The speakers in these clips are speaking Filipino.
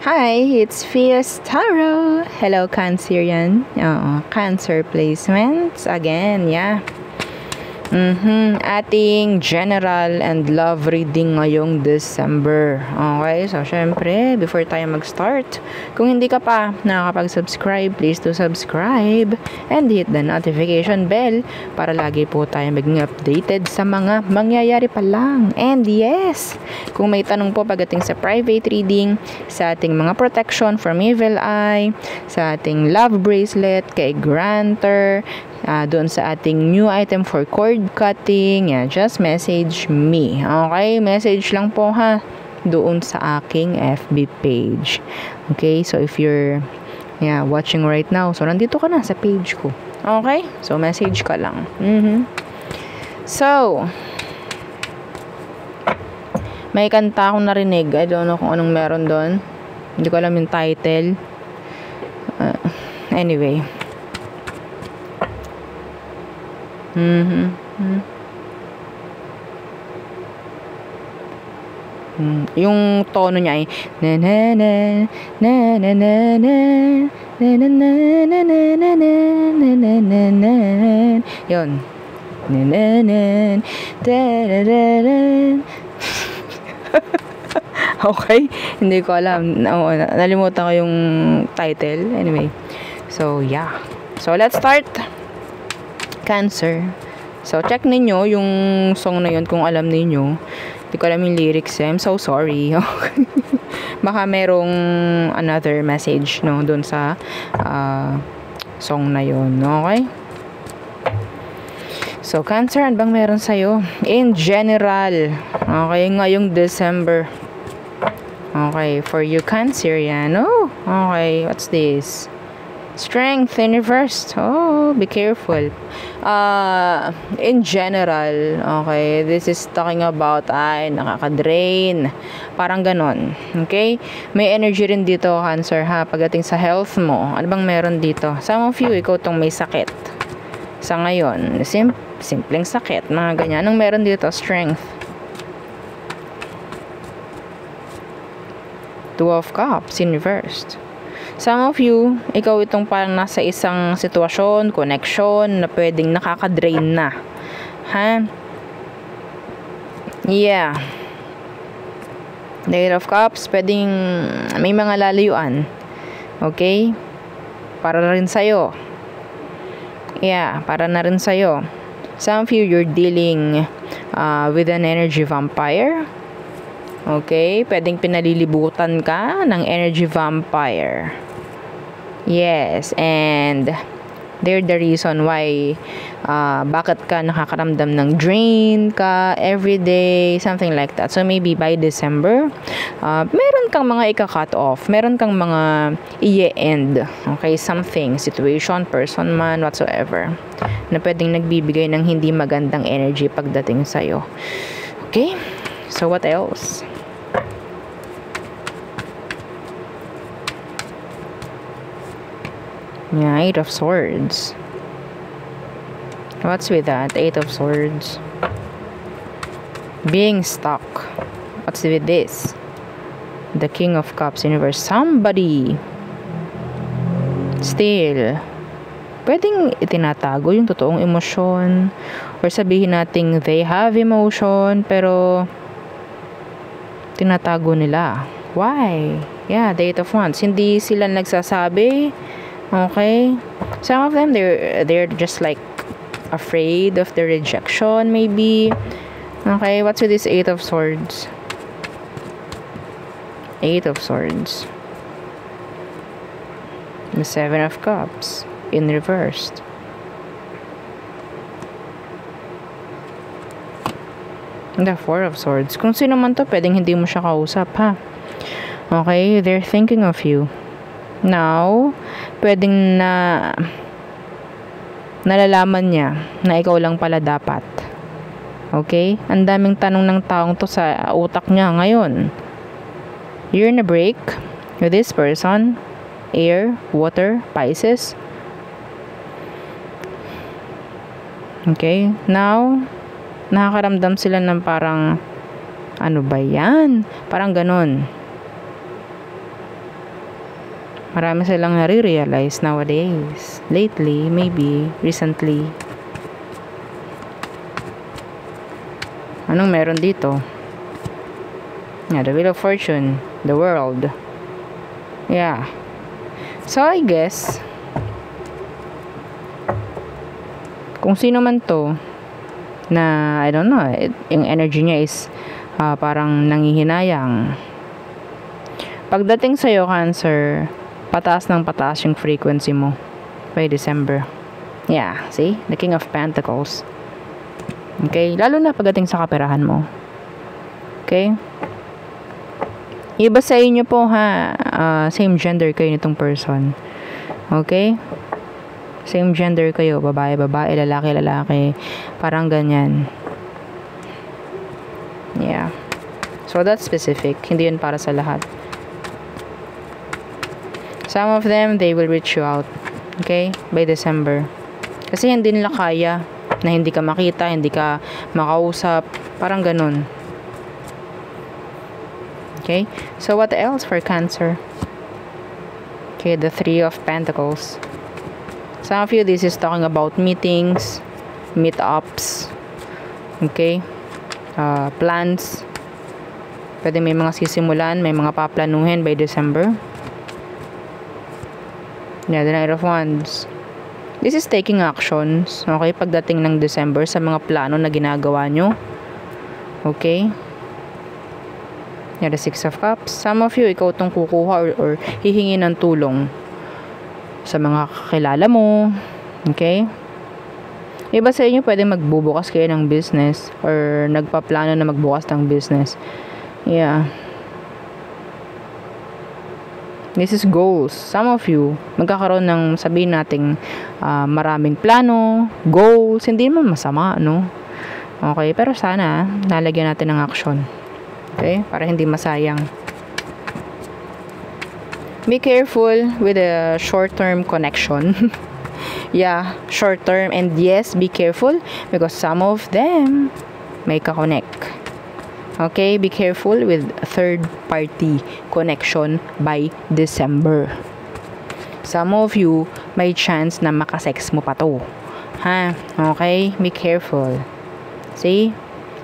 Hi, it's Fias Taro. Hello, Cancerian. Cancer placements again, yeah. Ating general and love reading ngayong December. Okay, so syempre, before tayo mag-start, kung hindi ka pa nakakapag-subscribe, please do subscribe and hit the notification bell para lagi po tayo maging updated sa mga mangyayari pa lang. And yes, kung may tanong po pagdating sa private reading, sa ating mga protection from evil eye, sa ating love bracelet kay granter, doon sa ating new item for cord cutting, just message me. Okay, message lang po ha doon sa aking FB page. Okay, so if you're watching right now, so nandito ka na sa page ko. Okay, so message ka lang. So may kanta akong narinig. I don't know kung anong meron doon. Hindi ko alam yung title. Anyway. Yung tono niya ay na na na na na na na na na na na na na na na na. Yun. Na na na da da da da. Okay, hindi ko alam. Nalimutan ko yung title. Anyway. So yeah. So let's start. Cancer. So, check ninyo yung song na yun kung alam ninyo. Hindi ko alam yung lyrics. I'm so sorry. Baka merong another message, no, dun sa song na yun. Okay? So, Cancer, ano bang meron sa'yo? In general. Okay, ngayong December. Okay, for you, Cancer, yan. Oh, okay, what's this? Strength in reverse. Oh, be careful. In general, okay, this is talking about nakaka-drain. Parang ganon. Okay? May energy rin dito, Cancer, ha? Pagdating sa health mo, ano bang meron dito? Some of you, ikaw tong may sakit. Sa ngayon, simpleng sakit, mga ganyan. Anong meron dito? Strength. Two of Cups in reversed. Some of you, ikaw itong parang nasa isang sitwasyon, connection, na pwedeng nakaka-drain na. Ha? Yeah. The Eight of Cups, pwedeng may mga lalayuan. Okay? Para rin sa'yo. Yeah, para na rin sa'yo. Some of you, you're dealing with an energy vampire. Okay? Pwedeng pinalilibutan ka ng energy vampire. Yes, and they're the reason why bakit ka nakakaramdam ng drain ka everyday, something like that. So maybe by December, meron kang mga ika-cut off, meron kang mga i-end, okay, something, situation, person man, whatsoever, na pwedeng nagbibigay ng hindi magandang energy pagdating sa'yo. Okay? So what else? Yeah, Eight of Swords. What's with that? Eight of Swords. Being stuck. What's with this? The King of Cups in reverse. Somebody still pwedeng itinatago yung totoong emosyon, or sabihin nating they have emotion pero tinatago nila. Why? Yeah, the Eight of Wands. Hindi sila nagsasabi. Okay, some of them they're just like afraid of the rejection, maybe. Okay, what's with this Eight of Swords? Eight of Swords. The Seven of Cups in reversed. The Four of Swords. Kung sino man to, pwedeng hindi mo siya kausap, ha? Okay, they're thinking of you. Now, pwedeng nalalaman niya na ikaw lang pala dapat. Okay? Ang daming tanong ng taong to sa utak niya ngayon. You're in a break with this person. Air, water, Pisces. Okay? Now, nakakaramdam sila ng parang, ano ba yan? Parang ganon. Marami silang nare-realize nowadays. Lately, maybe, recently. Anong meron dito? Yeah, the Wheel of Fortune, the world. Yeah. So, I guess, kung sino man to, na, I don't know, yung energy niya is parang nangihinayang. Pagdating sa'yo, Cancer, pataas ng pataas yung frequency mo by December. Yeah, see? The King of Pentacles. Okay? Lalo na pagdating sa kaperahan mo. Okay? Iba sa inyo po, ha? Same gender kayo nitong person. Okay? Same gender kayo. Babae, babae, lalaki, lalaki. Parang ganyan. Yeah. So, that's specific. Hindi yun para sa lahat. Some of them, they will reach you out. Okay? By December. Kasi hindi nila kaya na hindi ka makita, hindi ka makausap. Parang ganun. Okay? So, what else for Cancer? Okay, the Three of Pentacles. Some of you, this is talking about meetings, meetups. Okay? Plans. Pwede may mga sisimulan, may mga paplanuhin by December. Yeah, the Knight of Wands. This is taking actions, okay, pagdating ng December sa mga plano na ginagawa nyo. Okay? Yeah, the Six of Cups. Some of you, ikaw itong kukuha or hihingi ng tulong sa mga kakilala mo. Okay? Iba sa inyo, pwede magbubukas kayo ng business or nagpaplano na magbukas ng business. Yeah. This is goals. Some of you, magkakaroon ng, sabihin nating, maraming plano, goals. Hindi naman masama, no? Okay, pero sana, nalagyan natin ng action. Okay? Para hindi masayang. Be careful with a short-term connection. Yeah, short-term. And yes, be careful because some of them may ka-connect. Okay, be careful with third-party connection by December. Some of you, may chance na makasex mo pa to. Ha? Okay? Be careful. See?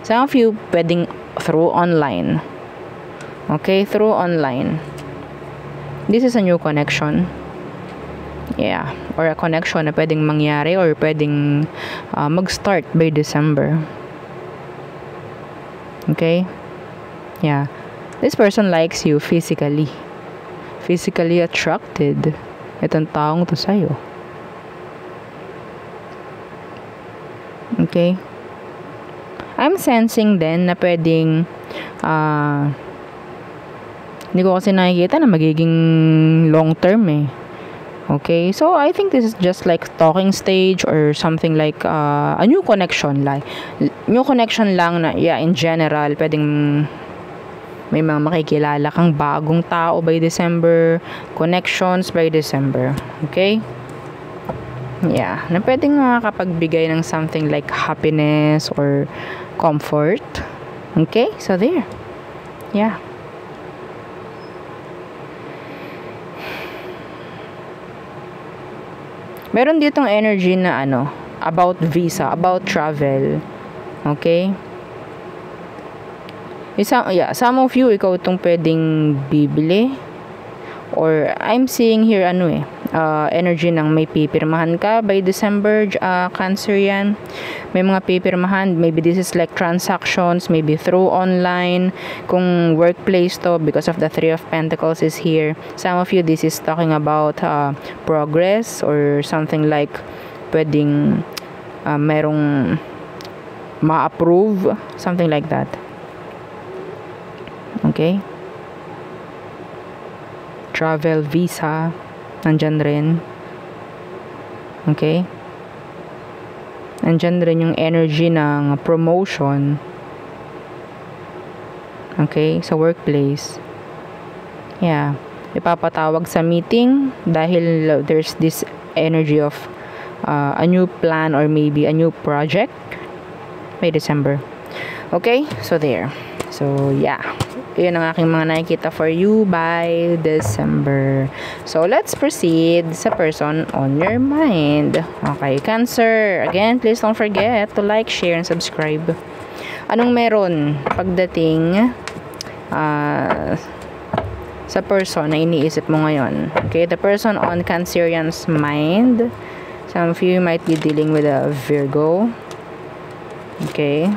Some of you, pwedeng through online. Okay? Through online. This is a new connection. Yeah. Or a connection na pwedeng mangyari or pwedeng mag-start by December. Okay? Yeah. This person likes you physically. Physically attracted. Itong taong to sa'yo. Okay? I'm sensing din na pwedeng hindi ko kasi nakikita na magiging long term eh. Okay, so I think this is just like talking stage or something like a new connection lang. New connection lang na, yeah, in general, pwedeng may mga makikilala kang bagong tao by December, connections by December. Okay? Yeah, na pwedeng makapagbigay ng something like happiness or comfort. Okay? So there. Yeah. Meron ditong energy na about visa, about travel. Okay? Some of you, ikaw itong pwedeng bibili. Or, I'm seeing here, energy ng may pipirmahan ka by December, Cancer yan. May mga pipirmahan, maybe this is like transactions, maybe through online, kung workplace to, because of the Three of Pentacles is here. Some of you, this is talking about progress, or something like, pwedeng merong ma-approve, something like that. Okay? Travel, visa, nandyan rin. Okay? Nandyan rin yung energy ng promotion. Okay? Sa workplace. Yeah. Ipapatawag sa meeting dahil there's this energy of a new plan or maybe a new project by December. Okay? So, there. So, yeah. Yun ang aking mga nakikita for you by December. So, let's proceed sa person on your mind. Okay, Cancer. Again, please don't forget to like, share, and subscribe. Anong meron pagdating sa person na iniisip mo ngayon? Okay, the person on Cancerian's mind. Some of you might be dealing with a Virgo. Okay.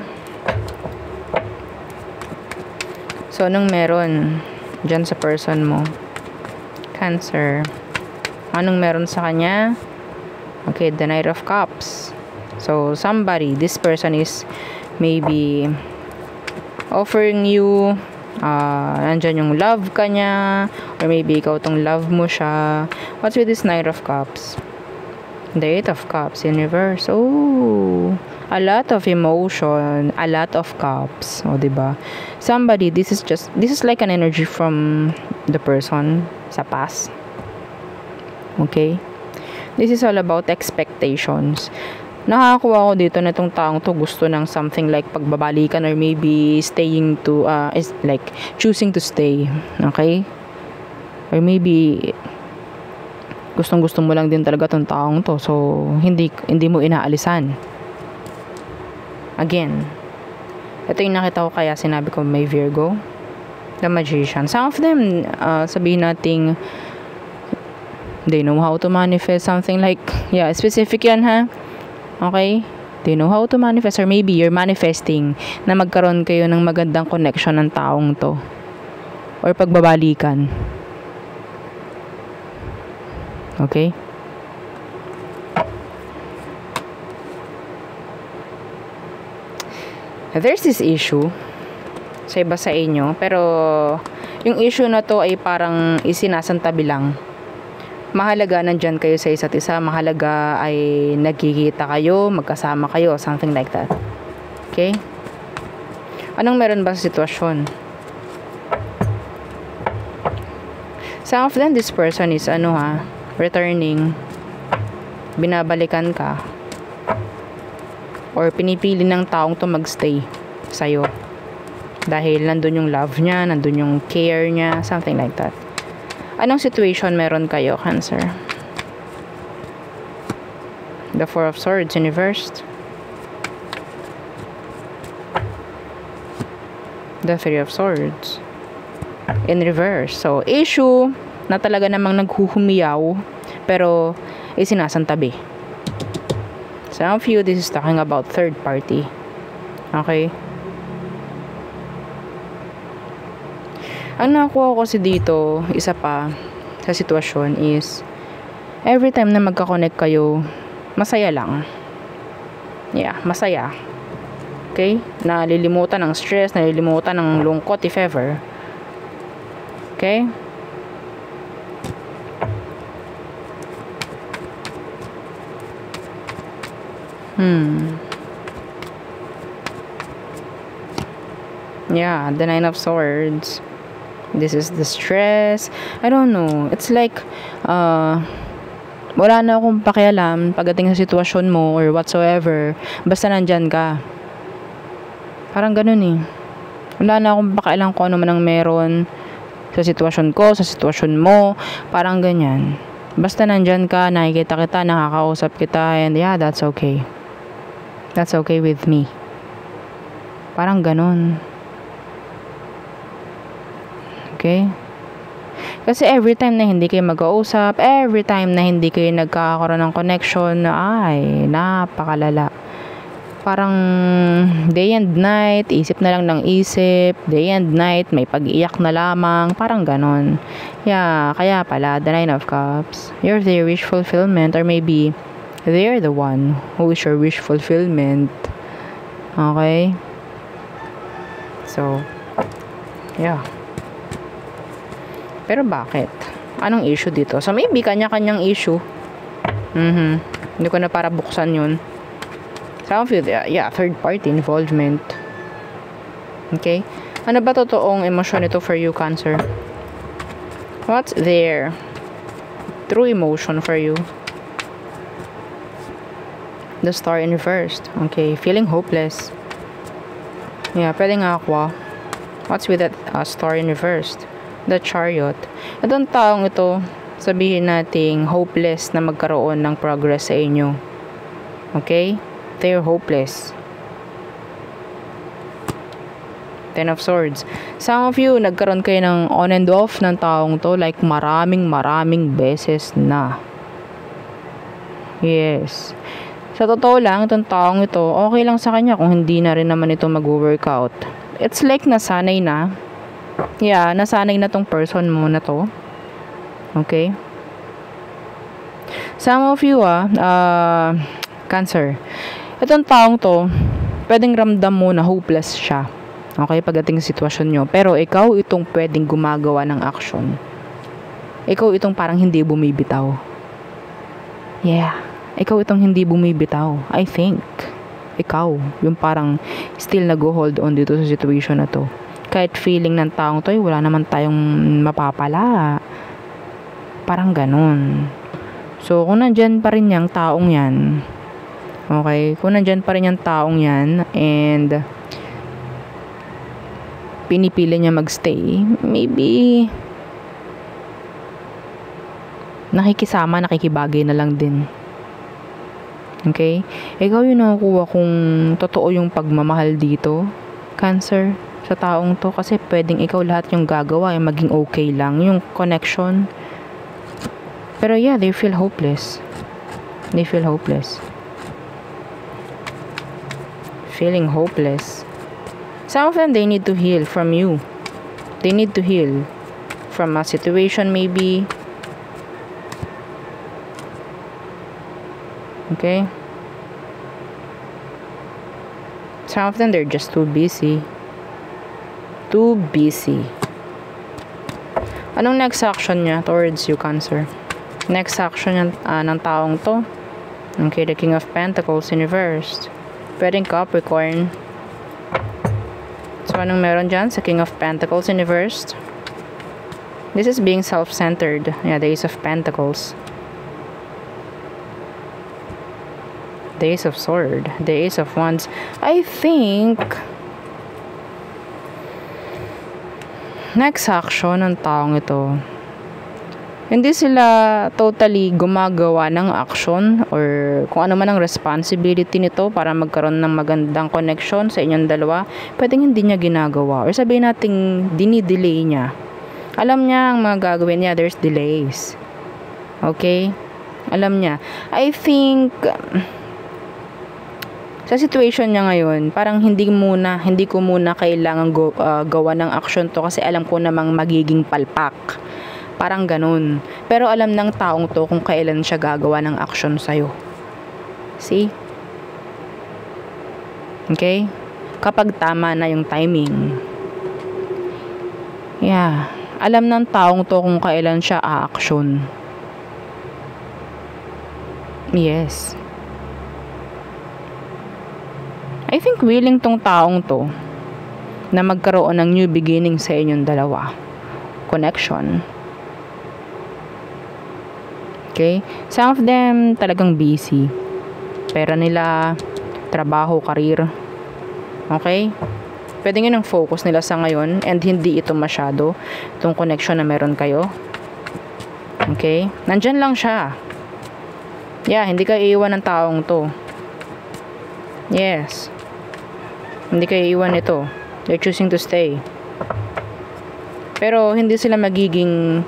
So, anong meron dyan sa person mo? Cancer. Anong meron sa kanya? Okay, the Knight of Cups. So, somebody, this person is maybe offering you, nandyan yung love ka niya, or maybe ikaw tong love mo siya. What's with this Knight of Cups? The Eight of Cups in reverse. Oh, a lot of emotion, a lot of cups. O, diba? Somebody, this is like an energy from the person sa past. Okay? This is all about expectations. Nakakuha ko dito na itong taong to gusto ng something like pagbabalikan or maybe staying to, is like choosing to stay. Okay? Or maybe gustong-gusto mo lang din talaga itong taong to. So, hindi mo inaalisan. Again, ito yung nakita ko kaya sinabi ko may Virgo. The Magician. Some of them, sabihin nating they know how to manifest something like, yeah, specific yan ha. Okay? They know how to manifest, or maybe you're manifesting na magkaroon kayo ng magandang connection ng taong to. Or pagbabalikan. Okay? There's this issue sa iba sa inyo, pero yung issue na to ay parang isinasantabi lang. Mahalaga nandyan kayo sa isa't isa, mahalaga ay nagkikita kayo, magkasama kayo, something like that. Okay? Anong meron ba sa sitwasyon? Some of them, this person is returning, binabalikan ka, or pinipili ng taong to magstay sa'yo. Dahil nandun yung love niya, nandun yung care niya, something like that. Anong situation meron kayo, Cancer? The Four of Swords in reverse. The Three of Swords in reverse. So, issue na talaga namang naghuhumiyaw, pero isinasantabi. Some of you, this is talking about third party. Okay? Ang nakuha ko kasi dito, isa pa sa sitwasyon is, every time na magka-connect kayo, masaya lang. Yeah, masaya. Okay? Nalilimutan ng stress, nalilimutan ng lungkot if ever. Okay? Yeah, the Nine of Swords. This is the stress. I don't know. It's like, wala na akong pakialam pagdating sa sitwasyon mo or whatsoever. Basta nandyan ka. Parang ganun eh. Wala na akong pakialam kung ano man ang meron sa sitwasyon ko, sa sitwasyon mo. Parang ganyan. Basta nandyan ka, nakikita kita, nakakausap kita, and yeah, that's okay. That's okay with me. Parang ganun. Okay? Kasi every time na hindi kayo mag-uusap, every time na hindi kayo nagkakaroon ng connection, ay, napakalala. Parang day and night, isip na lang ng isip, day and night, may pag-iyak na lamang, parang ganon. Yeah, kaya pala, the Nine of Cups, you're their wish fulfillment, or maybe they're the one who is your wish fulfillment. Okay? So, yeah. Pero bakit? Anong issue dito? So, maybe kanya-kanyang issue. Hindi ko na para buksan yun. Some of you, yeah, third party involvement. Okay? Ano ba totoong emosyon ito for you, Cancer? What's their true emotion for you? The Star in reversed. Okay, feeling hopeless. Yeah, pwede nga Aqua. What's with that star in reverse? The Chariot. Itong taong ito, sabihin nating hopeless na magkaroon ng progress sa inyo. Okay? They're hopeless. Ten of Swords. Some of you, nagkaroon kayo ng on and off ng taong to, like maraming beses na. Yes. Sa totoo lang, itong taong ito, okay lang sa kanya kung hindi na rin naman ito mag-workout. It's like nasanay na. Yeah, nasanay na tong person mo na to. Okay? Some of you, Cancer. Itong taong to, pwedeng ramdam mo na hopeless siya. Okay, pagdating sa sitwasyon nyo. Pero ikaw itong pwedeng gumagawa ng action. Ikaw itong parang hindi bumibitaw. Yeah. Ikaw itong hindi bumibitaw. I think. Ikaw. Yung parang still nag-hold on dito sa situation na to. Kahit feeling ng taong to, wala naman tayong mapapala. Parang ganun. So, kung nandyan pa rin yung taong yan, okay, kung nandyan pa rin yung taong yan, and pinipili niya magstay, maybe nakikibagay na lang din. Okay? Ikaw yung nakukuha kung totoo yung pagmamahal dito, Cancer, sa taong to, kasi pwedeng ikaw lahat yung gagawa, yung maging okay lang, yung connection. Pero yeah, they feel hopeless. They feel hopeless. Feeling hopeless. Some of them, they need to heal from you. They need to heal from a situation maybe. Okay? Some of them, they're just too busy. Too busy. Anong next action niya towards you, Cancer? Next action niya, ng taong to. Okay, the King of Pentacles in reverse. Pwedeng Capricorn. So, anong meron dyan sa King of Pentacles in reverse? This is being self-centered. Yeah, the Ace of Pentacles. The Ace of Sword. The Ace of Wands. I think next action ng taong ito, hindi sila totally gumagawa ng action or kung ano man ang responsibility nito para magkaroon ng magandang connection sa inyong dalawa. Pwedeng hindi niya ginagawa or sabihin natin dinidelay niya. Alam niya ang mga gagawin niya. There's delays. Okay? Alam niya. I think sa situation niya ngayon, parang hindi ko muna kailangan gawa ng action to kasi alam ko namang magiging palpak. Parang ganun. Pero alam ng taong to kung kailan siya gagawa ng action sa'yo. See? Okay? Kapag tama na yung timing. Yeah. Alam ng taong to kung kailan siya a-action. Yes. I think willing tong taong to na magkaroon ng new beginning sa inyong dalawa. Connection. Okay? Some of them talagang busy. Pera nila, trabaho, career. Okay? Pwede nyo ng focus nila sa ngayon and hindi ito masyado itong connection na meron kayo. Okay? Nandyan lang siya. Yeah, hindi kayo iiwan ng taong to. Yes. Hindi kayo iiwan ito. They're choosing to stay. Pero hindi sila magiging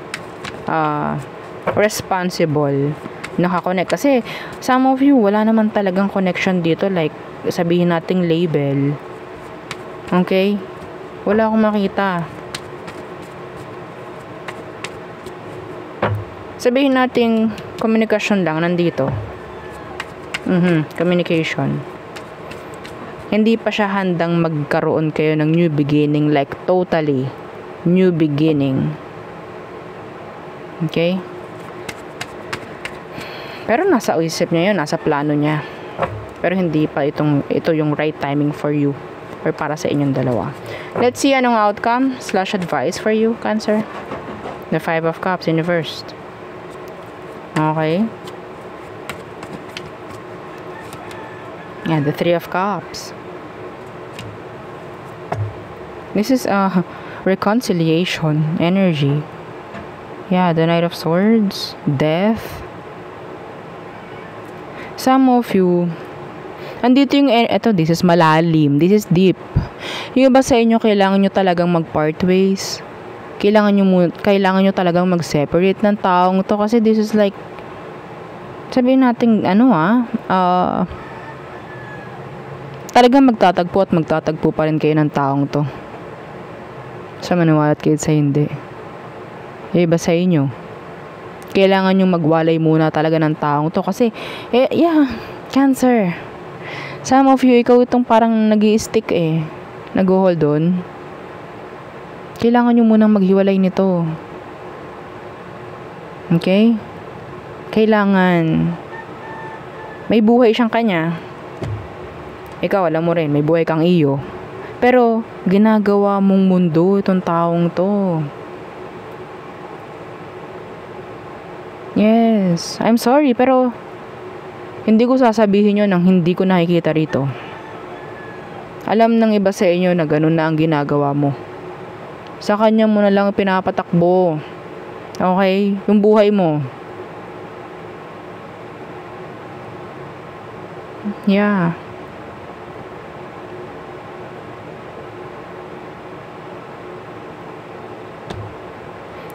responsible nakakonect. Kasi some of you, wala naman talagang connection dito. Like, sabihin nating label. Okay? Wala akong makita. Sabihin nating communication lang nandito. Communication. Hindi pa siya handang magkaroon kayo ng new beginning. Like, totally new beginning. Okay? Pero nasa isip niya yun, nasa plano niya. Pero hindi pa ito yung right timing for you or para sa inyong dalawa. Let's see anong outcome / advice for you, Cancer. The 5 of Cups in reversed. Okay. Yeah, the 3 of Cups. This is a reconciliation energy. Yeah, the Knight of Swords, death. Some of you, andito yung, this is malalim, this is deep. Yung iba sa inyo, kailangan nyo talagang mag-part ways. Kailangan nyo talagang mag-separate ng taong to, kasi this is like, sabihin natin, talagang magtatagpo pa rin kayo ng taong to. Sa maniwala at kahit sa hindi. Yung iba sa inyo, kailangan nyo magwalay muna talaga ng taong to, kasi, Cancer. Some of you, ikaw itong parang nag-i-stick nag-hold on. Kailangan nyo munang maghiwalay nito. Okay? Kailangan. May buhay siyang kanya. Ikaw, alam mo rin, may buhay kang iyo. Pero, ginagawa mong mundo itong taong to. Yes. I'm sorry, pero hindi ko sasabihin yun nang hindi ko nakikita rito. Alam ng iba sa inyo na ganun na ang ginagawa mo. Sa kanya mo na lang pinapatakbo. Okay? Yung buhay mo. Yeah.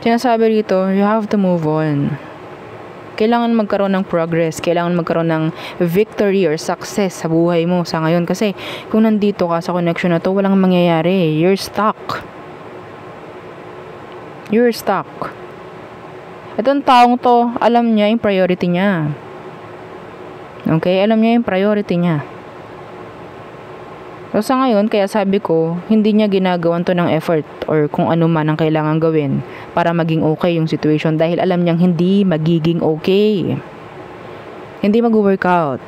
Sinasabi rito, you have to move on. Kailangan magkaroon ng progress, kailangan magkaroon ng victory or success sa buhay mo sa ngayon. Kasi kung nandito ka sa connection na to, walang mangyayari. You're stuck. You're stuck. Itong taong to, alam niya yung priority niya. Okay? Alam niya yung priority niya. So sa ngayon, kaya sabi ko, hindi niya ginagawan to ng effort or kung ano man ang kailangan gawin para maging okay yung situation, dahil alam niyang hindi magiging okay. Hindi mag-workout.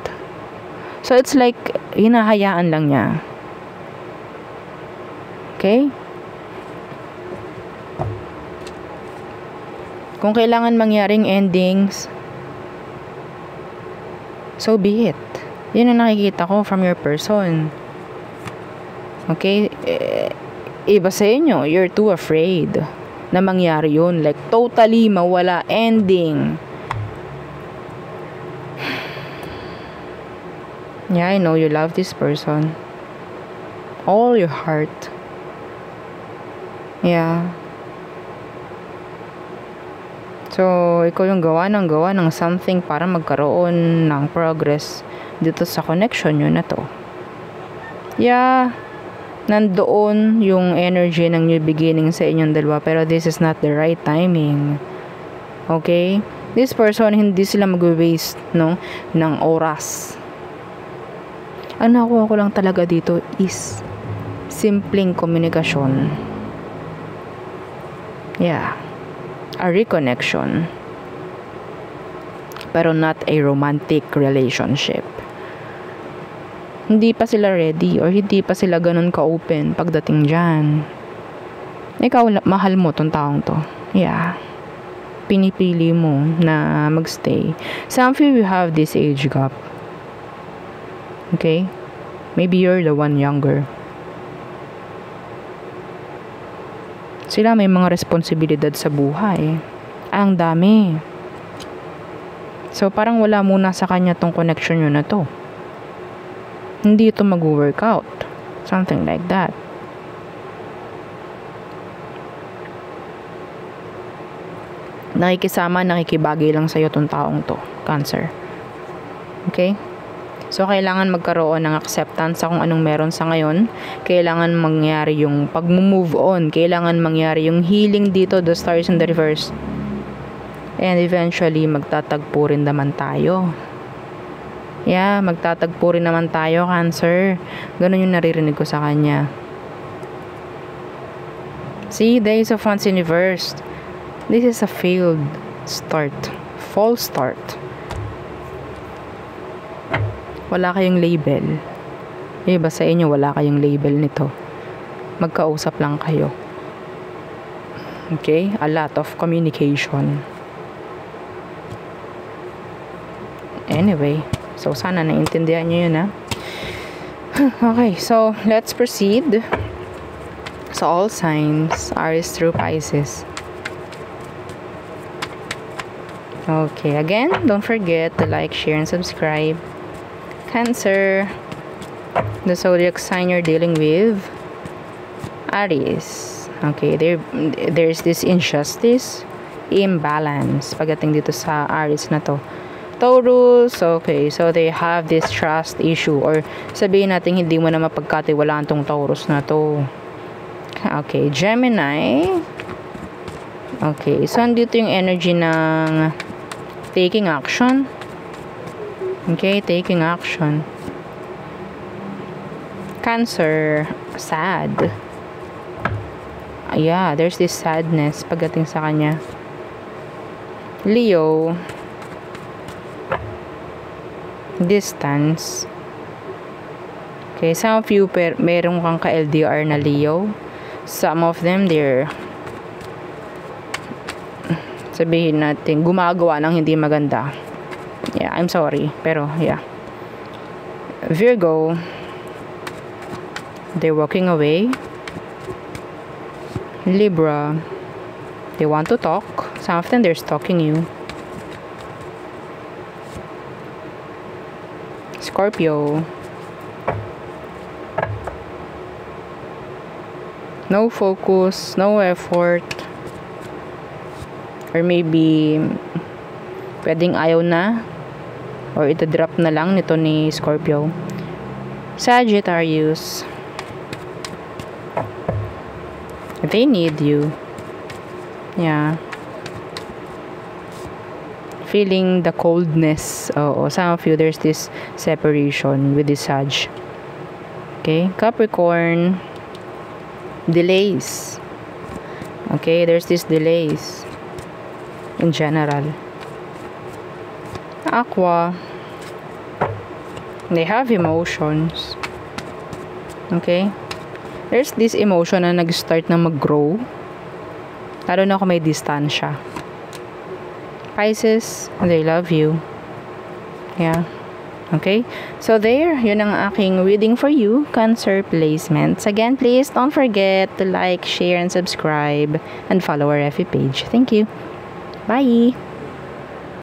So it's like, hinahayaan lang niya. Okay? Kung kailangan mangyaring endings, so be it. Yun ang nakikita ko from your person. Okay? Iba sa inyo, you're too afraid na mangyari yun. Like, totally mawala, ending. Yeah, I know you love this person. All your heart. Yeah. So, ikaw yung gawa ng something para magkaroon ng progress dito sa connection nyo na to. Yeah. Nandoon yung energy ng new beginning sa inyong dalawa, pero this is not the right timing. Okay? This person, hindi sila mag-waste, no, ng oras. Ang nakuha ko lang talaga dito is simpleng komunikasyon. Yeah. A reconnection. Pero not a romantic relationship. Hindi pa sila ready or hindi pa sila ganun ka-open pagdating dyan. Ikaw, mahal mo tong taong to. Yeah. Pinipili mo na magstay. Some of you have this age gap. Okay? Maybe you're the one younger. Sila may mga responsibilidad sa buhay. Ang dami. So, parang wala muna sa kanya tong connection nyo na to. Hindi ito mag-workout. Something like that. Nakikisama, nakikibagay lang sa'yo tong taong to. Cancer. Okay? So, kailangan magkaroon ng acceptance sa kung anong meron sa ngayon. Kailangan mangyari yung pag-move on. Kailangan mangyari yung healing dito, the stars in the reverse. And eventually, magtatagpo rin naman tayo. Yeah, magtatagpo rin naman tayo, Cancer. Ganun yung naririnig ko sa kanya. See, the Ace of Wands in reverse. This is a failed start. False start. Wala kayong label. Iba sa inyo, wala kayong label nito. Magkausap lang kayo. Okay? A lot of communication. Anyway. So, sana naintindihan nyo yun, ha? Okay, so, let's proceed. So all signs, Aries through Pisces. Okay, again, don't forget to like, share, and subscribe. Cancer, the zodiac sign you're dealing with, Aries. Okay, there's this injustice, imbalance pagdating dito sa Aries na to. Taurus, okay, so they have this trust issue, or sabihin natin hindi mo na mapagkatiwalaan tong Taurus na to. Okay, Gemini. Okay, so andito yung energy ng taking action. Okay, taking action. Cancer, sad. Yeah, there's this sadness pagdating sa kanya. Leo, distance. Okay, some of you meron kang ka-LDR na Leo. Some of them, they're, sabihin natin, gumagawa ng hindi maganda. Yeah, I'm sorry. Pero, yeah. Virgo, they're walking away. Libra, they want to talk. Some of them, they're stalking you. Scorpio, no focus, no effort. Or maybe pwedeng ayaw na, or ita-drop na lang nito ni Scorpio. Sagittarius, they need you. Yeah. Feeling the coldness. Oh, some of you, there's this separation with this Sag. Okay. Capricorn, delays. Okay, there's this delays in general. Aqua, they have emotions. Okay, there's this emotion na nag-start na mag-grow, lalo na kung may distansya. Pisces, they love you. Yeah. Okay, so there, yun ang aking reading for you, Cancer placements. Again, please don't forget to like, share, and subscribe, and follow our FB page. Thank you. Bye!